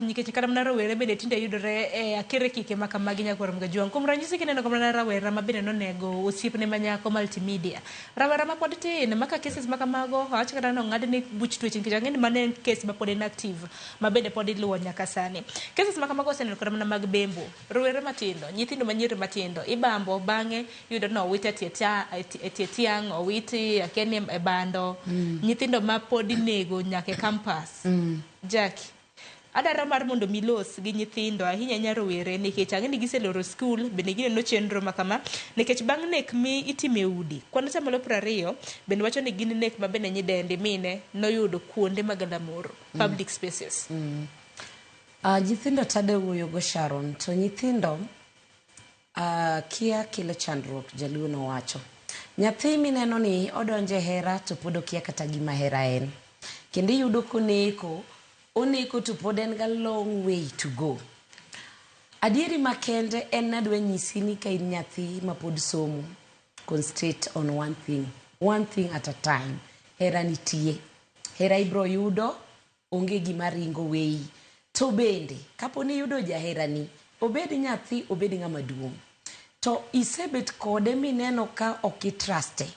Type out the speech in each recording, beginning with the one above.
nikech kata mana rawere bende tinde yudore e akere kike ma kamagi nyakwarom ga juang. Kuom ranyisi kineno kamana rawera ma bende nonego osiepne ma nyako multimedia. Rawera ma pod tin maka cases ma kamago awach kata no ng'adne buch twech nikech ang'eni mano en case ma pod inactive ma bende pod iluwo nyaka sani. Cases ma kamago oseneno kata mana mag bembo. Rowere matindo, nyithindo manyiri matindo ibambo bang'e yudo no owit e tie tiang', owiti akeni e bando. Nyithindo ma pod inego nyaka e campus. Jackie, adaro mar mondo milos gi nyithindo ahinya nyarowere nikech ang'eni giseloro skul bende gineno chenro ma kama nikech bang' nek mi itime udi kwan samalo 20 bende wacho ni gin nek ma bende nyidendi mine noyudo kuonde mag lamoro public spaces. Nyithindo tade wuoyo go Sharon to nyithindo kia kilo chandruok jaluo no wacho nyathi mineno ni odonje hera to pod okia kata gima hera en kendo yudo koneko to pod en ga long way to go. Adieri makende en nadwa nyisi ni ka in nyathi ma pod somo, concentrate on one thing at a time. Hera nitie, hera ibro yudo, onge gima ringo weyi. To bende kaponi yudo jahera ni obed nyathi obed ng'ama duong', to isebet kode mineno ka ok truste,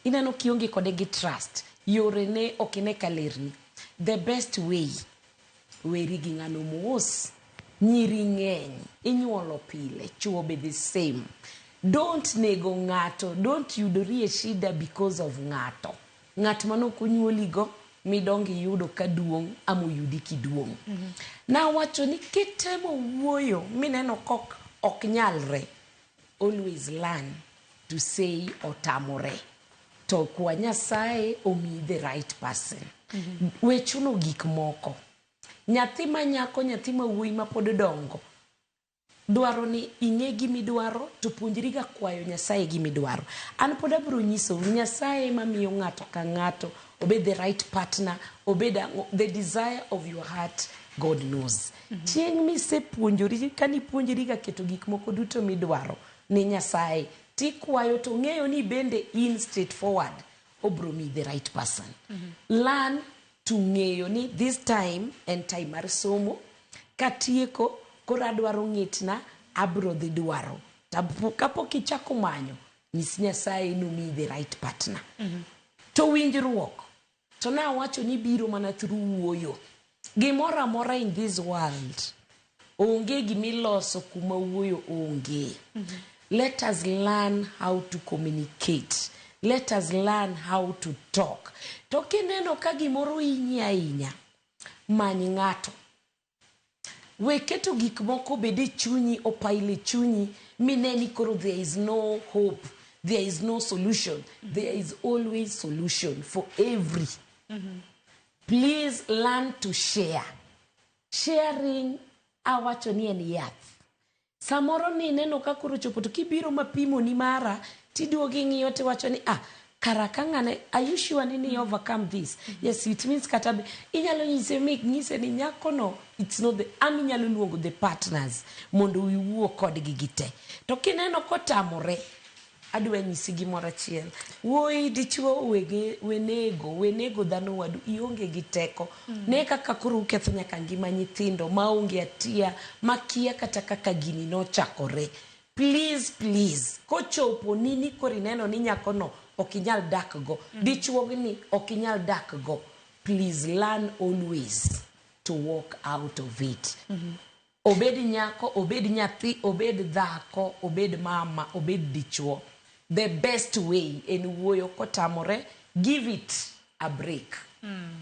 ineno kionge kode gi trust, yore ne ok ine kalerni. The best way, weri gi ng'ano mos, nyiri ng'eny, inyuolo pile, chuo be the same. Don't nego ng'ato, don't yudori e shida because of ng'ato. Ng'at manok onyuoligo midongi yudo ka duong' amo yudi kiduong'. Na wacho ni kitemo wuoyo mineno kok ok nyalre, always learn to say otamore. To kwa Nyasaye omi the right person. Wechuno gik moko. Nyathi ma nyako, nyathi ma wuoyi ma pod dongo, dwaro ni ing'e gimidwaro to puonjri ga kwayo Nyasaye gimidwaro. An pod abiro nyiso Nyasaye ma miyo ng'ato ka ng'ato obed the right partner, obed the desire of your heart, God knows. Chieng' misepuonjori kani puonjri ga keto gik moko duto midwaro ni Nyasaye, tikwayo to ng'eyo ni bende in straightforward obro mi the right person. Learn to ng'eyo ni this time and time mar somo katieko kora dwaro ng'itna abro dhi dwaro. Kapok ichako manyo nyis Nyasaye no mi the right partner. To winjruok to na wacho ni biro mana through wuoyo. Gimoro amora in this world onge gimiloso kuma wuoyo onge. Let us learn how to communicate. Let us learn how to talk. To kineno ka gimoro inya many ng'ato. We keto gik moko bede chunyi opaile chunyi mineni koro there is no hope. There is no solution. There is always solution for every. Please learn to share. Sharing awacho ni en yath. Samoro ni neno ka koro chopo to kibiro mapimo ni mara tiduogi ng'iyo te wacho ni karakangane, are you sure ni overcome this? Yes, it means katabe inyalo nyise ni nyako no, it's not the inyalo luongo the partners mondo wiwuo kodgi gite. To kineno kotamore adwa nyisi gimoro achiel. Wuoyi dichuo wenego dhano wadu ionge gi teko. Ne kaka koro uketho nyaka ngima nyithindo maonge atia makia kata kaka gini no chakore. Please, kochopo nini kori neno ni nyako no okinyal dak go. Dichuo ni okinyal dak go. Please learn always to walk out of it. Obed nyako, obed nyathi, obed dhako, obed mama, obed dichuo. The best way en wuoyo kotamore, give it a break.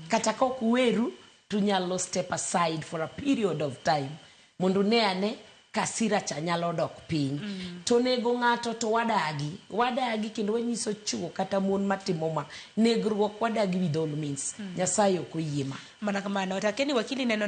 Kata kok weru to nyalo step aside for a period of time. Mondo ne ane kasira cha nyalo dok piny. To nego ng'ato to wadagi kendo wanyiso chuo kata mon matimo ma negruok wadagi with all means. Nyasaye ok oyiema. Mana kamano takeni wakili neno